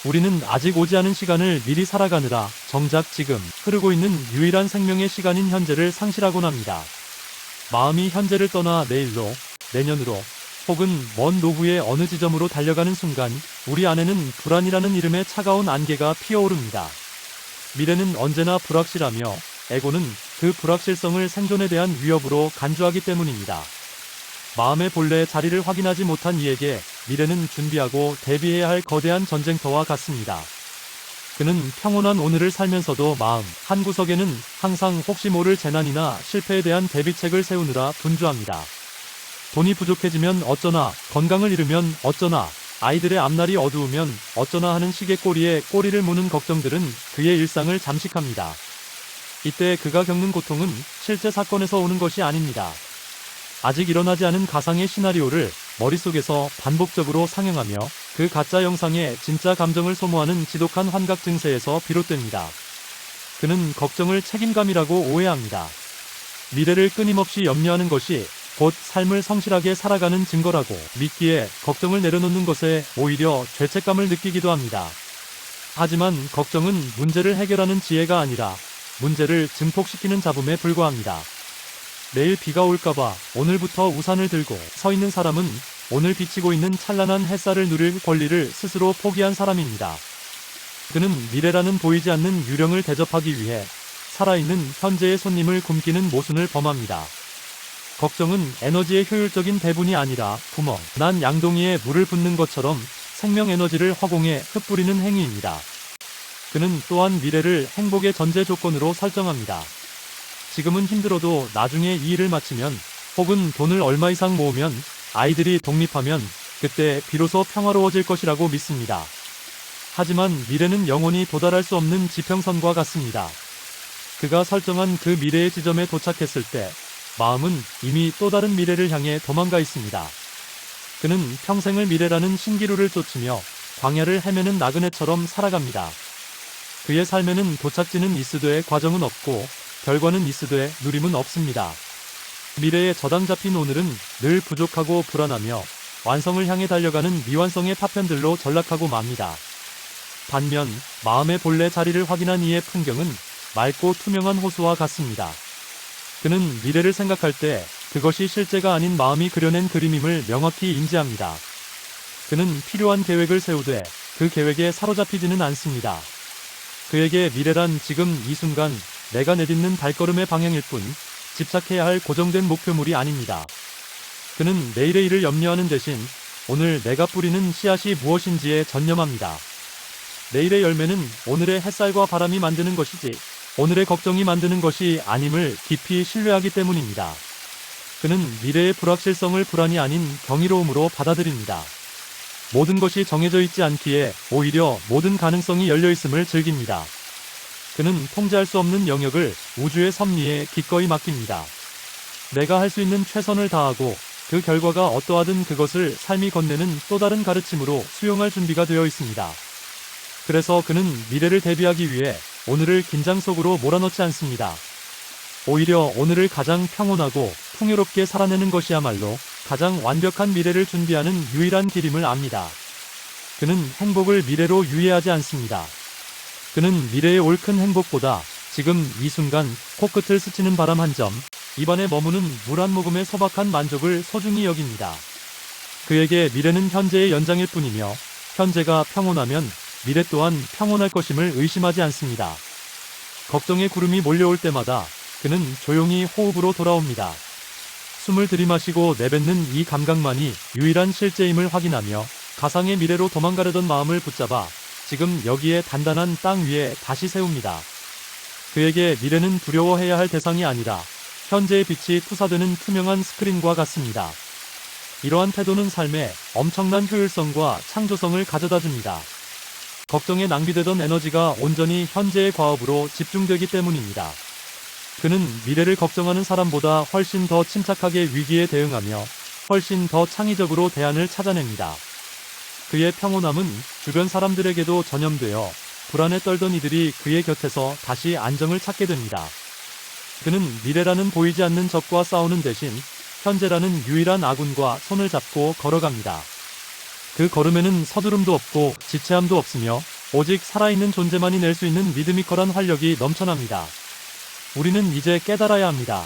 우리는 아직 오지 않은 시간을 미리 살아가느라 정작 지금 흐르고 있는 유일한 생명의 시간인 현재를 상실하곤 합니다. 마음이 현재를 떠나 내일로, 내년으로, 혹은 먼 노후의 어느 지점으로 달려가는 순간 우리 안에는 불안이라는 이름의 차가운 안개가 피어오릅니다. 미래는 언제나 불확실하며 에고는 그 불확실성을 생존에 대한 위협으로 간주하기 때문입니다. 마음의 본래의 자리를 확인하지 못한 이에게 미래는 준비하고 대비해야 할 거대한 전쟁터와 같습니다. 그는 평온한 오늘을 살면서도 마음 한구석에는 항상 혹시 모를 재난이나 실패에 대한 대비책을 세우느라 분주합니다. 돈이 부족해지면 어쩌나, 건강을 잃으면 어쩌나, 아이들의 앞날이 어두우면 어쩌나 하는 시계꼬리에 꼬리를 무는 걱정들은 그의 일상을 잠식합니다. 이때 그가 겪는 고통은 실제 사건에서 오는 것이 아닙니다. 아직 일어나지 않은 가상의 시나리오를 머릿속에서 반복적으로 상영하며 그 가짜 영상에 진짜 감정을 소모하는 지독한 환각 증세에서 비롯됩니다. 그는 걱정을 책임감이라고 오해합니다. 미래를 끊임없이 염려하는 것이 곧 삶을 성실하게 살아가는 증거라고 믿기에 걱정을 내려놓는 것에 오히려 죄책감을 느끼기도 합니다. 하지만 걱정은 문제를 해결하는 지혜가 아니라 문제를 증폭시키는 잡음에 불과합니다. 내일 비가 올까봐 오늘부터 우산을 들고 서 있는 사람은 오늘 비치고 있는 찬란한 햇살을 누릴 권리를 스스로 포기한 사람입니다. 그는 미래라는 보이지 않는 유령을 대접하기 위해 살아있는 현재의 손님을 굶기는 모순을 범합니다. 걱정은 에너지의 효율적인 배분이 아니라 구멍 난 양동이에 물을 붓는 것처럼 생명 에너지를 허공에 흩뿌리는 행위입니다. 그는 또한 미래를 행복의 전제 조건으로 설정합니다. 지금은 힘들어도 나중에 이 일을 마치면 혹은 돈을 얼마 이상 모으면 아이들이 독립하면 그때 비로소 평화로워질 것이라고 믿습니다. 하지만 미래는 영원히 도달할 수 없는 지평선과 같습니다. 그가 설정한 그 미래의 지점에 도착했을 때 마음은 이미 또 다른 미래를 향해 도망가 있습니다. 그는 평생을 미래라는 신기루를 쫓으며 광야를 헤매는 나그네처럼 살아갑니다. 그의 삶에는 도착지는 있으되 과정은 없고 결과는 있으되 누림은 없습니다. 미래에 저당 잡힌 오늘은 늘 부족하고 불안하며 완성을 향해 달려가는 미완성의 파편들로 전락하고 맙니다. 반면 마음의 본래 자리를 확인한 이의 풍경은 맑고 투명한 호수와 같습니다. 그는 미래를 생각할 때 그것이 실제가 아닌 마음이 그려낸 그림임을 명확히 인지합니다. 그는 필요한 계획을 세우되 그 계획에 사로잡히지는 않습니다. 그에게 미래란 지금 이 순간 내가 내딛는 발걸음의 방향일 뿐 집착해야 할 고정된 목표물이 아닙니다. 그는 내일의 일을 염려하는 대신 오늘 내가 뿌리는 씨앗이 무엇인지에 전념합니다. 내일의 열매는 오늘의 햇살과 바람이 만드는 것이지 오늘의 걱정이 만드는 것이 아님을 깊이 신뢰하기 때문입니다. 그는 미래의 불확실성을 불안이 아닌 경이로움으로 받아들입니다. 모든 것이 정해져 있지 않기에 오히려 모든 가능성이 열려 있음을 즐깁니다. 그는 통제할 수 없는 영역을 우주의 섭리에 기꺼이 맡깁니다. 내가 할 수 있는 최선을 다하고 그 결과가 어떠하든 그것을 삶이 건네는 또 다른 가르침으로 수용할 준비가 되어 있습니다. 그래서 그는 미래를 대비하기 위해 오늘을 긴장 속으로 몰아넣지 않습니다. 오히려 오늘을 가장 평온하고 풍요롭게 살아내는 것이야말로 가장 완벽한 미래를 준비하는 유일한 길임을 압니다. 그는 행복을 미래로 유예하지 않습니다. 그는 미래의 올 큰 행복보다 지금 이 순간 코끝을 스치는 바람 한 점, 입안에 머무는 물 한 모금의 소박한 만족을 소중히 여깁니다. 그에게 미래는 현재의 연장일 뿐이며 현재가 평온하면 미래 또한 평온할 것임을 의심하지 않습니다. 걱정의 구름이 몰려올 때마다 그는 조용히 호흡으로 돌아옵니다. 숨을 들이마시고 내뱉는 이 감각만이 유일한 실제임을 확인하며 가상의 미래로 도망가려던 마음을 붙잡아 지금 여기에 단단한 땅 위에 다시 세웁니다. 그에게 미래는 두려워해야 할 대상이 아니라 현재의 빛이 투사되는 투명한 스크린과 같습니다. 이러한 태도는 삶에 엄청난 효율성과 창조성을 가져다 줍니다. 걱정에 낭비되던 에너지가 온전히 현재의 과업으로 집중되기 때문입니다. 그는 미래를 걱정하는 사람보다 훨씬 더 침착하게 위기에 대응하며 훨씬 더 창의적으로 대안을 찾아냅니다. 그의 평온함은 주변 사람들에게도 전염되어 불안에 떨던 이들이 그의 곁에서 다시 안정을 찾게 됩니다. 그는 미래라는 보이지 않는 적과 싸우는 대신 현재라는 유일한 아군과 손을 잡고 걸어갑니다. 그 걸음에는 서두름도 없고 지체함도 없으며 오직 살아있는 존재만이 낼 수 있는 리드미컬한 활력이 넘쳐납니다. 우리는 이제 깨달아야 합니다.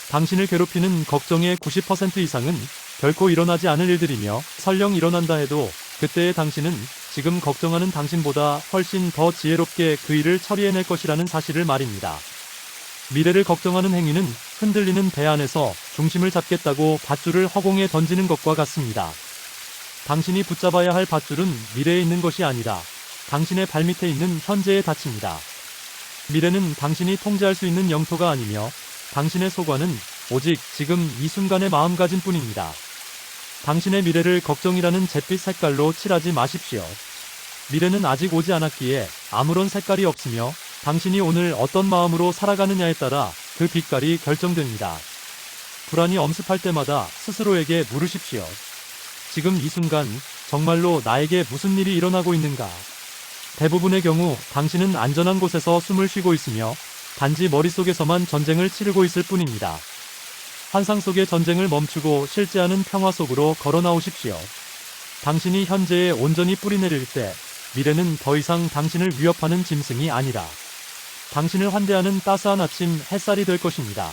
당신을 괴롭히는 걱정의 90% 이상은 결코 일어나지 않을 일들이며, 설령 일어난다 해도 그때의 당신은 지금 걱정하는 당신보다 훨씬 더 지혜롭게 그 일을 처리해낼 것이라는 사실을 말입니다. 미래를 걱정하는 행위는 흔들리는 배 안에서 중심을 잡겠다고 밧줄을 허공에 던지는 것과 같습니다. 당신이 붙잡아야 할 밧줄은 미래에 있는 것이 아니라 당신의 발밑에 있는 현재에 닫힙니다. 미래는 당신이 통제할 수 있는 영토가 아니며, 당신의 소관은 오직 지금 이 순간의 마음가짐 뿐입니다. 당신의 미래를 걱정이라는 잿빛 색깔로 칠하지 마십시오. 미래는 아직 오지 않았기에 아무런 색깔이 없으며, 당신이 오늘 어떤 마음으로 살아가느냐에 따라 그 빛깔이 결정됩니다. 불안이 엄습할 때마다 스스로에게 물으십시오. 지금 이 순간 정말로 나에게 무슨 일이 일어나고 있는가? 대부분의 경우 당신은 안전한 곳에서 숨을 쉬고 있으며 단지 머릿속에서만 전쟁을 치르고 있을 뿐입니다. 환상 속의 전쟁을 멈추고 실제하는 평화 속으로 걸어 나오십시오. 당신이 현재에 온전히 뿌리내릴 때 미래는 더 이상 당신을 위협하는 짐승이 아니라 당신을 환대하는 따스한 아침 햇살이 될 것입니다.